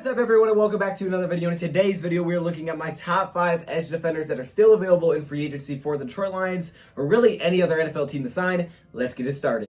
What's up, everyone, and welcome back to another video. In today's video, we are looking at my top 5 edge defenders that are still available in free agency for the Detroit Lions, or really any other NFL team to sign. Let's get it started.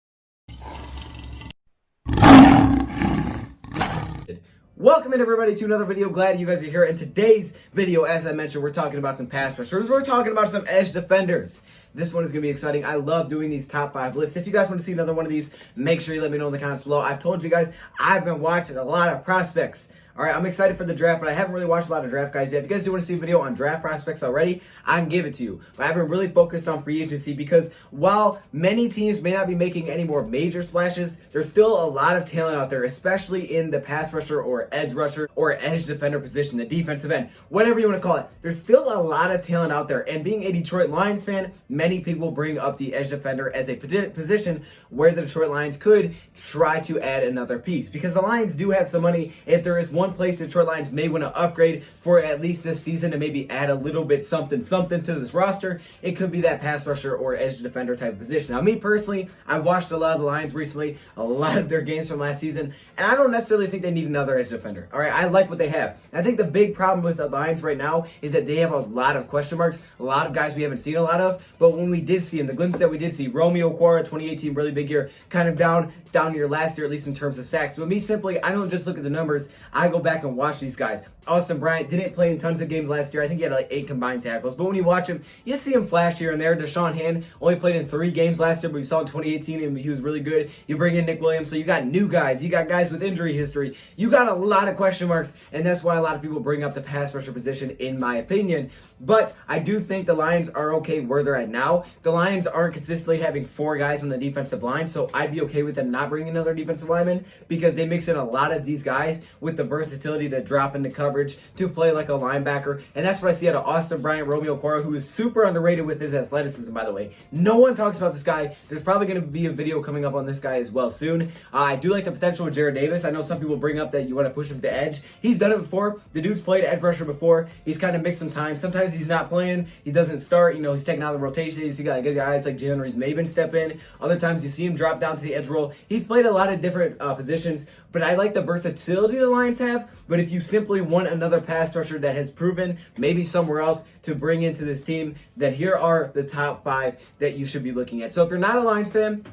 Welcome in, everybody, to another video. Glad you guys are here. In today's video, as I mentioned, we're talking about some pass rushers. We're talking about some edge defenders. This one is going to be exciting. I love doing these top 5 lists. If you guys want to see another one of these, make sure you let me know in the comments below. I've told you guys, I've been watching a lot of prospects. All right, I'm excited for the draft, but I haven't really watched a lot of draft guys yet. If you guys do want to see a video on draft prospects already, I can give it to you. But I haven't really focused on free agency because while many teams may not be making any more major splashes, there's still a lot of talent out there, especially in the pass rusher or edge defender position, the defensive end, whatever you want to call it. There's still a lot of talent out there. And being a Detroit Lions fan, many people bring up the edge defender as a position where the Detroit Lions could try to add another piece. Because the Lions do have some money. If there is one place the Detroit Lions may want to upgrade for at least this season to maybe add a little bit something to this roster, it could be that pass rusher or edge defender type of position. Now, me personally, I've watched a lot of the Lions recently, a lot of their games from last season, and I don't necessarily think they need another edge defender. All right, I like what they have. I think the big problem with the Lions right now is that they have a lot of question marks, a lot of guys we haven't seen a lot of, but when we did see them, the glimpse that we did see, Romeo Okwara, 2018, really big year, kind of down year last year, at least in terms of sacks. But me simply, I don't just look at the numbers, I go back and watch these guys. Austin Bryant didn't play in tons of games last year. I think he had like 8 combined tackles. But when you watch him, you see him flash here and there. Deshaun Hand only played in 3 games last year, but we saw in 2018 and he was really good. You bring in Nick Williams, so you got new guys. You got guys with injury history. You got a lot of question marks, and that's why a lot of people bring up the pass rusher position, in my opinion. But I do think the Lions are okay where they're at now. The Lions aren't consistently having 4 guys on the defensive line, so I'd be okay with them not bringing another defensive lineman because they mix in a lot of these guys with the versatility to drop into coverage, to play like a linebacker, and that's what I see out of Austin Bryant, Romeo Okwara, who is super underrated with his athleticism, by the way. No one talks about this guy. There's probably going to be a video coming up on this guy as well soon. I do like the potential of Jarrad Davis. I know some people bring up that you want to push him to edge. He's done it before. The dude's played edge rusher before. He's kind of mixed some time. Sometimes he's not playing. He doesn't start. He's taken out of the rotation. You see guys like Jalen Reeves-Maybin step in. Other times you see him drop down to the edge role. He's played a lot of different positions, but I like the versatility the Lions have. But if you simply want another pass rusher that has proven maybe somewhere else to bring into this team, then here are the top 5 that you should be looking at. So if you're not a Lions fan,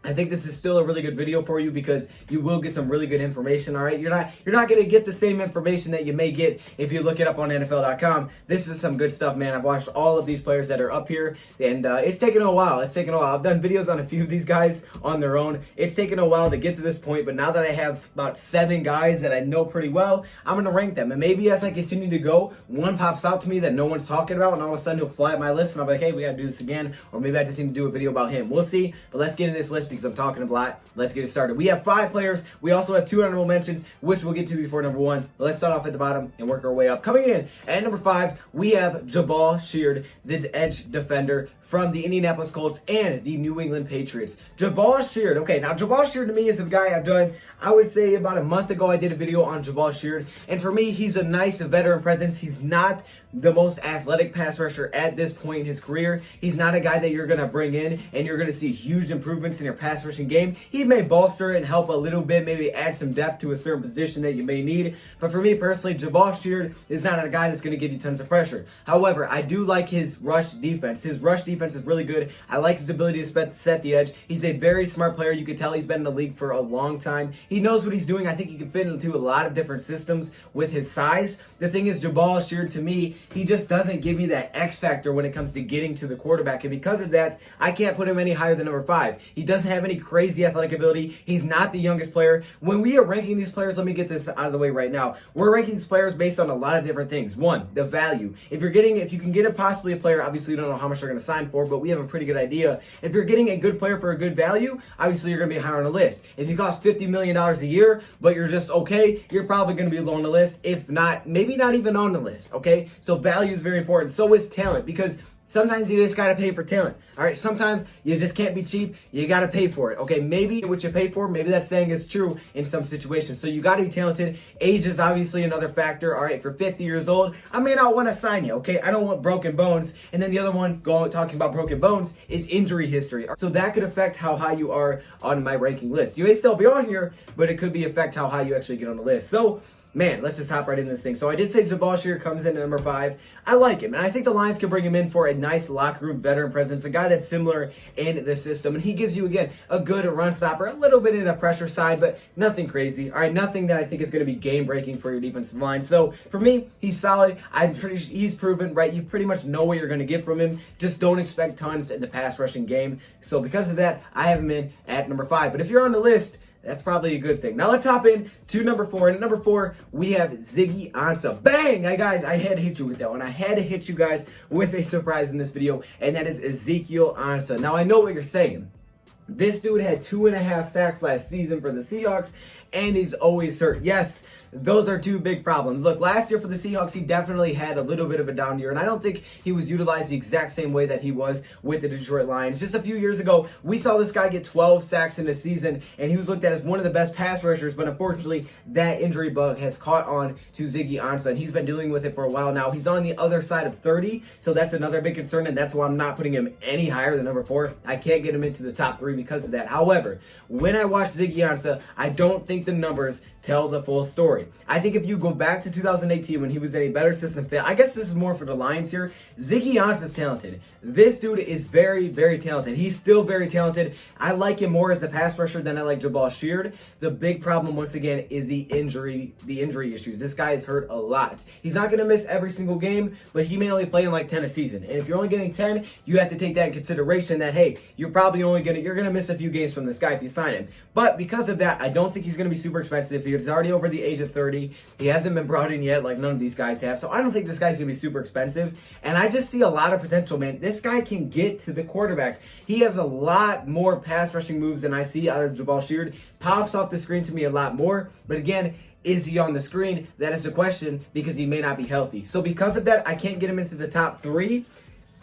I think this is still a really good video for you because you will get some really good information, all right? You're not going to get the same information that you may get if you look it up on NFL.com. This is some good stuff, man. I've watched all of these players that are up here, and it's taken a while. I've done videos on a few of these guys on their own. It's taken a while to get to this point, but now that I have about 7 guys that I know pretty well, I'm going to rank them. And maybe as I continue to go, one pops out to me that no one's talking about, and all of a sudden he'll fly up my list, and I'll be like, hey, we got to do this again, or maybe I just need to do a video about him. We'll see, but let's get into this list because I'm talking a lot. Let's get it started. We have 5 players. We also have 2 honorable mentions, which we'll get to before number 1. But let's start off at the bottom and work our way up. Coming in at number 5, we have Jabaal Shenault, the edge defender from the Indianapolis Colts and the New England Patriots. Jabaal Shenault. Okay, now Jabaal Shenault to me is a guy I've done, I would say about a month ago I did a video on Jabaal Shenault. And for me, he's a nice veteran presence. He's not the most athletic pass rusher at this point in his career. He's not a guy that you're going to bring in and you're going to see huge improvements in your pass rushing game. He may bolster it and help a little bit, maybe add some depth to a certain position that you may need. But for me personally, Jabaal Shenault is not a guy that's going to give you tons of pressure. However, I do like his rush defense. His rush defense is really good. I like his ability to set the edge. He's a very smart player. You can tell he's been in the league for a long time. He knows what he's doing. I think he can fit into a lot of different systems with his size. The thing is, Jabaal Shenault, to me, he just doesn't give me that X factor when it comes to getting to the quarterback. And because of that, I can't put him any higher than number 5. He doesn't have any crazy athletic ability. He's not the youngest player. When we are ranking these players, let me get this out of the way right now. We're ranking these players based on a lot of different things. 1, the value. If you can get possibly a player, obviously you don't know how much they're going to sign for, but we have a pretty good idea. If you're getting a good player for a good value, obviously you're going to be higher on the list. If you cost $50 million a year, but you're just okay, you're probably going to be low on the list. If not, maybe not even on the list, okay? So value is very important. So is talent, because sometimes you just got to pay for talent. All right, sometimes you just can't be cheap. You got to pay for it. Okay, maybe what you pay for, maybe that saying is true in some situations. So you got to be talented. Age is obviously another factor. All right, if you're 50 years old, I may not want to sign you. Okay, I don't want broken bones. And then the other one, talking about broken bones, is injury history. So that could affect how high you are on my ranking list. You may still be on here, but it could affect how high you actually get on the list. So man, let's just hop right into this thing. So I did say Jabaal Shenault comes in at number 5. I like him, and I think the Lions can bring him in for a nice locker room veteran presence, a guy that's similar in the system, and he gives you, again, a good run stopper, a little bit in the pressure side, but nothing crazy. All right, nothing that I think is going to be game-breaking for your defensive line. So for me, he's solid. He's proven, right? You pretty much know what you're going to get from him. Just don't expect tons in the pass rushing game. So because of that, I have him in at number 5. But if you're on the list, that's probably a good thing. Now let's hop in to number 4. And at number 4, we have Ziggy Ansah. Bang! Guys, I had to hit you with that one. I had to hit you guys with a surprise in this video, and that is Ziggy Ansah. Now I know what you're saying. This dude had 2.5 sacks last season for the Seahawks, and he's always hurt. Yes, those are 2 big problems. Look, last year for the Seahawks, he definitely had a little bit of a down year, and I don't think he was utilized the exact same way that he was with the Detroit Lions. Just a few years ago, we saw this guy get 12 sacks in a season, and he was looked at as one of the best pass rushers, but unfortunately, that injury bug has caught on to Ziggy Ansah, and he's been dealing with it for a while now. He's on the other side of 30, so that's another big concern, and that's why I'm not putting him any higher than number 4. I can't get him into the top 3 because of that. However, when I watch Ziggy Ansah, I don't think the numbers tell the full story. I think if you go back to 2018 when he was in a better system fit, I guess this is more for the Lions here, Ziggy Ansah is talented. This dude is very, very talented. He's still very talented. I like him more as a pass rusher than I like Jabaal Shenault. The big problem, once again, is the injury issues. This guy is hurt a lot. He's not going to miss every single game, but he may only play in like 10 a season. And if you're only getting 10, you have to take that in consideration that, hey, you're going to miss a few games from this guy if you sign him. But because of that, I don't think he's going to be super expensive. He's already over the age of 30. He hasn't been brought in yet like none of these guys have. So I don't think this guy's going to be super expensive. And I just see a lot of potential, man. This guy can get to the quarterback. He has a lot more pass rushing moves than I see out of Jabaal Shenault. Pops off the screen to me a lot more. But again, is he on the screen? That is the question, because he may not be healthy. So because of that, I can't get him into the top 3.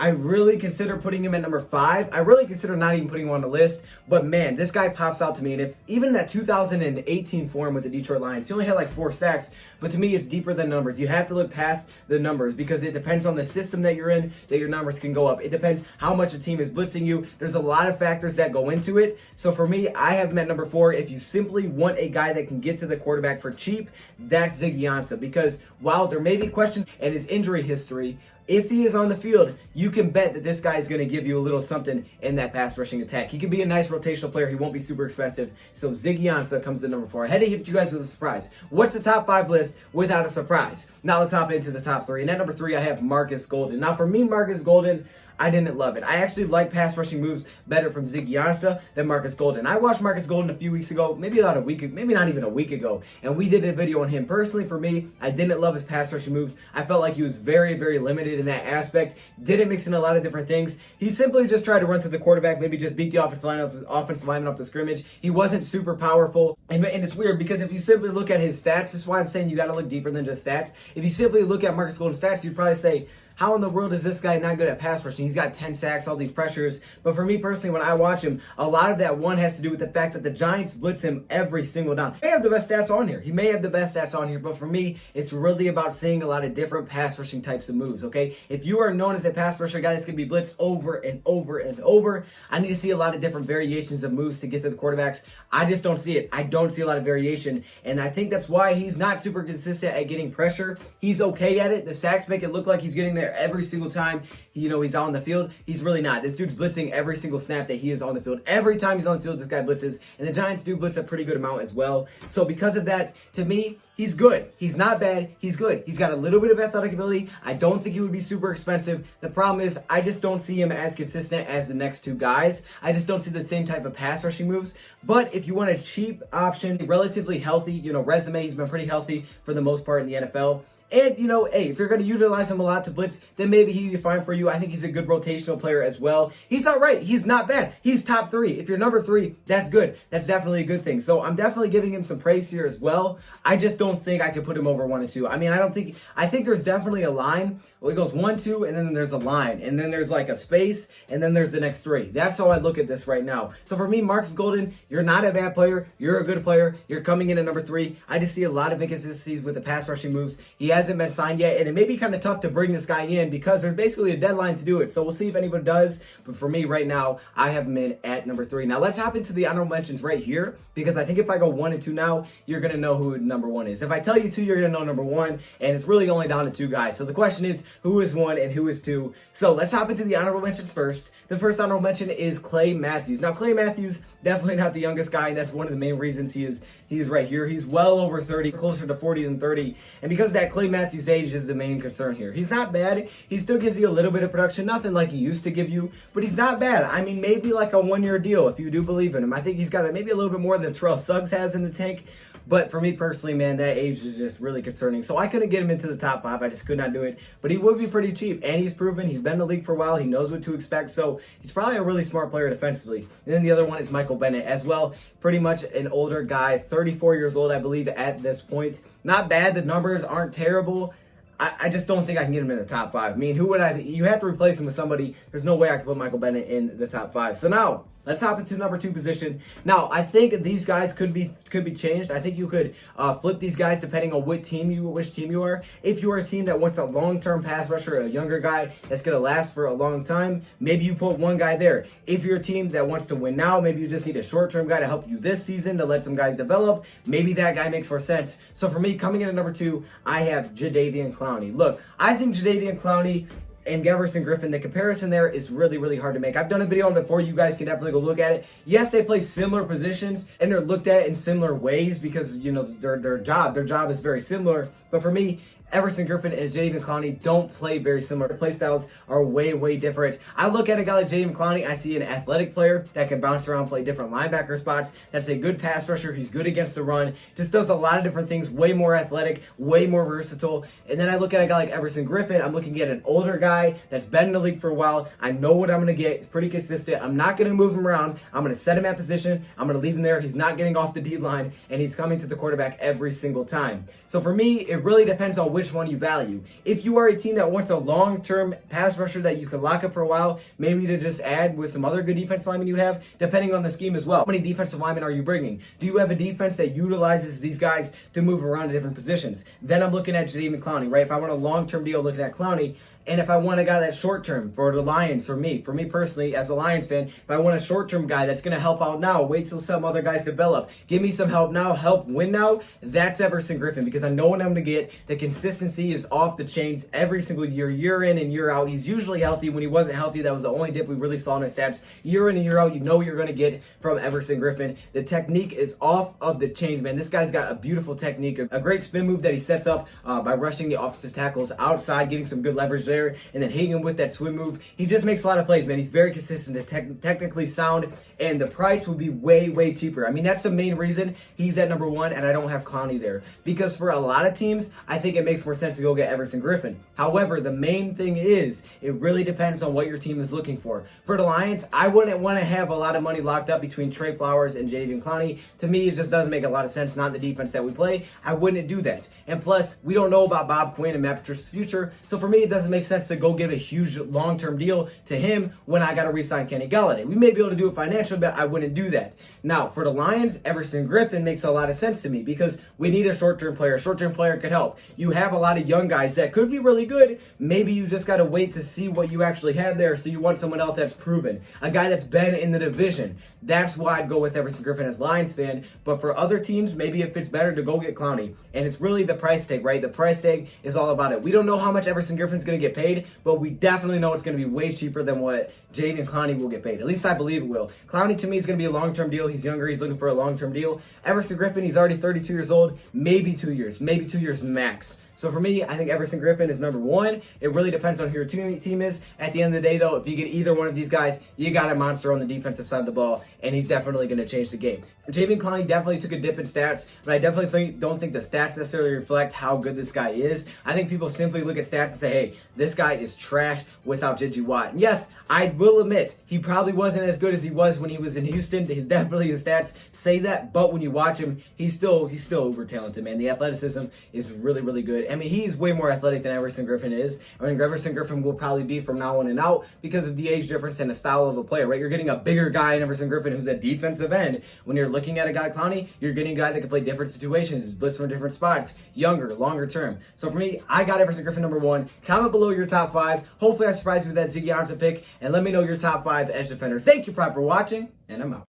I really consider putting him at number 5. I really consider not even putting him on the list. But man, this guy pops out to me. And if even that 2018 form with the Detroit Lions, he only had like 4 sacks. But to me, it's deeper than numbers. You have to look past the numbers, because it depends on the system that you're in that your numbers can go up. It depends how much a team is blitzing you. There's a lot of factors that go into it. So for me, I have him at number 4. If you simply want a guy that can get to the quarterback for cheap, that's Ziggy Ansah. Because while there may be questions and his injury history, if he is on the field, you can bet that this guy is going to give you a little something in that pass rushing attack. He can be a nice rotational player. He won't be super expensive. So Ziggy Ansah comes to number 4. I had to hit you guys with a surprise. What's the top 5 list without a surprise? Now let's hop into the top 3. And at number 3, I have Marcus Golden. Now for me, Marcus Golden, I didn't love it. I actually like pass rushing moves better from Ziggy Ansah than Marcus Golden. I watched Marcus Golden a few weeks ago, maybe not even a week ago, and we did a video on him. Personally, for me, I didn't love his pass rushing moves. I felt like he was very, very limited in that aspect. Didn't mix in a lot of different things. He simply just tried to run to the quarterback, maybe just beat the offensive lineman off the scrimmage. He wasn't super powerful, and it's weird because if you simply look at his stats, this is why I'm saying you got to look deeper than just stats. If you simply look at Marcus Golden's stats, you'd probably say, how in the world is this guy not good at pass rushing? He's got 10 sacks, all these pressures. But for me personally, when I watch him, a lot of that one has to do with the fact that the Giants blitz him every single down. He may have the best stats on here. But for me, it's really about seeing a lot of different pass rushing types of moves, okay? If you are known as a pass rusher, guy that's going to be blitzed over and over and over, I need to see a lot of different variations of moves to get to the quarterbacks. I just don't see it. I don't see a lot of variation. And I think that's why he's not super consistent at getting pressure. He's okay at it. The sacks make it look like he's getting there every single time he's on the field. He's really not. This dude's blitzing every single snap that he is on the field. Every time he's on the field, this guy blitzes, and the Giants do blitz a pretty good amount as well. So because of that, to me, he's good. He's not bad. He's good. He's got a little bit of athletic ability. I don't think he would be super expensive. The problem is I just don't see him as consistent as the next 2 guys. I just don't see the same type of pass rushing moves. But if you want a cheap option, relatively healthy, resume, he's been pretty healthy for the most part in the NFL. And, hey, if you're going to utilize him a lot to blitz, then maybe he'd be fine for you. I think he's a good rotational player as well. He's all right. He's not bad. He's top 3. If you're number 3, that's good. That's definitely a good thing. So I'm definitely giving him some praise here as well. I just don't think I could put him over 1 and 2. I mean, I think there's definitely a line. Well, it goes 1, 2, and then there's a line. And then there's like a space, and then there's the next 3. That's how I look at this right now. So for me, Marcus Golden, you're not a bad player. You're a good player. You're coming in at number 3. I just see a lot of inconsistencies with the pass rushing moves. He hasn't been signed yet, and it may be kind of tough to bring this guy in because there's basically a deadline to do it. So we'll see if anyone does. But for me right now, I have him in at number 3. Now let's hop into the honorable mentions right here, because I think if I go 1 and 2 now, you're going to know who number 1 is. If I tell you 2, you're going to know number 1, and it's really only down to 2 guys. So the question is, who is 1 and who is 2? So let's hop into the honorable mentions first. The first honorable mention is Clay Matthews. Now Clay Matthews, definitely not the youngest guy, and that's one of the main reasons he is right here. He's well over 30, closer to 40 than 30, and because of that, Clay Matthews' age is the main concern here. He's not bad. He still gives you a little bit of production, nothing like he used to give you, but he's not bad. I mean, maybe like a 1-year deal if you do believe in him. I think he's got maybe a little bit more than Terrell Suggs has in the tank. But for me personally, man, that age is just really concerning. So I couldn't get him into the top 5. I just could not do it. But he would be pretty cheap. And he's proven. He's been in the league for a while. He knows what to expect. So he's probably a really smart player defensively. And then the other one is Michael Bennett as well. Pretty much an older guy, 34 years old, I believe, at this point. Not bad. The numbers aren't terrible. I just don't think I can get him in the top 5. I mean, who would I? You have to replace him with somebody. There's no way I can put Michael Bennett in the top 5. So now, let's hop into the number 2 position. Now, I think these guys could be changed. I think you could flip these guys depending on which team you are. If you are a team that wants a long-term pass rusher, a younger guy that's going to last for a long time, maybe you put one guy there. If you're a team that wants to win now, maybe you just need a short-term guy to help you this season to let some guys develop. Maybe that guy makes more sense. So for me, coming in at number 2, I have Jadeveon Clowney. Look, I think Jadeveon Clowney and Everson Griffen, the comparison there is really, really hard to make. I've done a video on it before. You guys can definitely go look at it. Yes, they play similar positions and they're looked at in similar ways because, you know, their job is very similar. But for me, Everson Griffen and Jadeveon Clowney don't play very similar. Their play styles are way, way different. I look at a guy like Jadeveon Clowney, I see an athletic player that can bounce around, play different linebacker spots. That's a good pass rusher. He's good against the run. Just does a lot of different things, way more athletic, way more versatile. And then I look at a guy like Everson Griffen. I'm looking at an older guy that's been in the league for a while. I know what I'm going to get. It's pretty consistent. I'm not going to move him around. I'm going to set him at position. I'm going to leave him there. He's not getting off the D line, and he's coming to the quarterback every single time. So for me, it really depends on which one you value. If you are a team that wants a long-term pass rusher that you can lock up for a while, maybe to just add with some other good defensive linemen you have, depending on the scheme as well. How many defensive linemen are you bringing? Do you have a defense that utilizes these guys to move around to different positions? Then I'm looking at Jadeveon Clowney, right? If I want a long-term deal, looking at Clowney. And if I want a guy that's short-term for the Lions, for me personally, as a Lions fan, if I want a short-term guy that's going to help out now, wait till some other guys develop, give me some help now, help win now, that's Everson Griffen, because I know what I'm going to get. The consistency is off the chains every single year, year in and year out. He's usually healthy. When he wasn't healthy, that was the only dip we really saw in his stats. Year in and year out, you know what you're going to get from Everson Griffen. The technique is off of the chains, man. This guy's got a beautiful technique, a great spin move that he sets up by rushing the offensive tackles outside, getting some good leverage there, and then hitting him with that swim move. He just makes a lot of plays, man. He's very consistent, technically sound, and the price would be way, way cheaper. I mean, that's the main reason he's at number 1, and I don't have Clowney there. Because for a lot of teams, I think it makes more sense to go get Everson Griffen. However, the main thing is, it really depends on what your team is looking for. For the Lions, I wouldn't want to have a lot of money locked up between Trey Flowers and Jadeveon Clowney. To me, it just doesn't make a lot of sense, not the defense that we play. I wouldn't do that. And plus, we don't know about Bob Quinn and Matt Patricia's future, so for me, it doesn't make sense to go give a huge long-term deal to him when I got to re-sign Kenny Galladay. We may be able to do it financially, but I wouldn't do that. Now, for the Lions, Everson Griffen makes a lot of sense to me because we need a short-term player. A short-term player could help. You have a lot of young guys that could be really good. Maybe you just got to wait to see what you actually have there, so you want someone else that's proven. A guy that's been in the division. That's why I'd go with Everson Griffen as Lions fan. But for other teams, maybe it fits better to go get Clowney. And it's really the price tag, right? The price tag is all about it. We don't know how much Everson Griffen's going to get paid, but we definitely know it's going to be way cheaper than what Jadeveon Clowney will get paid. At least I believe it will. Clowney to me is going to be a long-term deal. He's younger. He's looking for a long-term deal. Everson Griffen, he's already 32 years old. Maybe 2 years. Maybe 2 years max. So for me, I think Everson Griffen is number 1. It really depends on who your team is. At the end of the day, though, if you get either one of these guys, you got a monster on the defensive side of the ball, and he's definitely going to change the game. Jadeveon Clowney definitely took a dip in stats, but I definitely don't think the stats necessarily reflect how good this guy is. I think people simply look at stats and say, hey, this guy is trash without J.G. Watt. And yes, I will admit, he probably wasn't as good as he was when he was in Houston. His stats say that, but when you watch him, he's still uber talented, man. The athleticism is really, really good. I mean, he's way more athletic than Everson Griffin is. I mean, Everson Griffin will probably be from now on and out because of the age difference and the style of a player, right? You're getting a bigger guy in Everson Griffin who's a defensive end. When you're looking at a guy like Clowney, you're getting a guy that can play different situations, blitz from different spots, younger, longer term. So for me, I got Everson Griffin number 1. Comment below your top 5. Hopefully I surprised you with that Ziggy Ansah pick, and let me know your top 5 edge defenders. Thank you, Prop, for watching, and I'm out.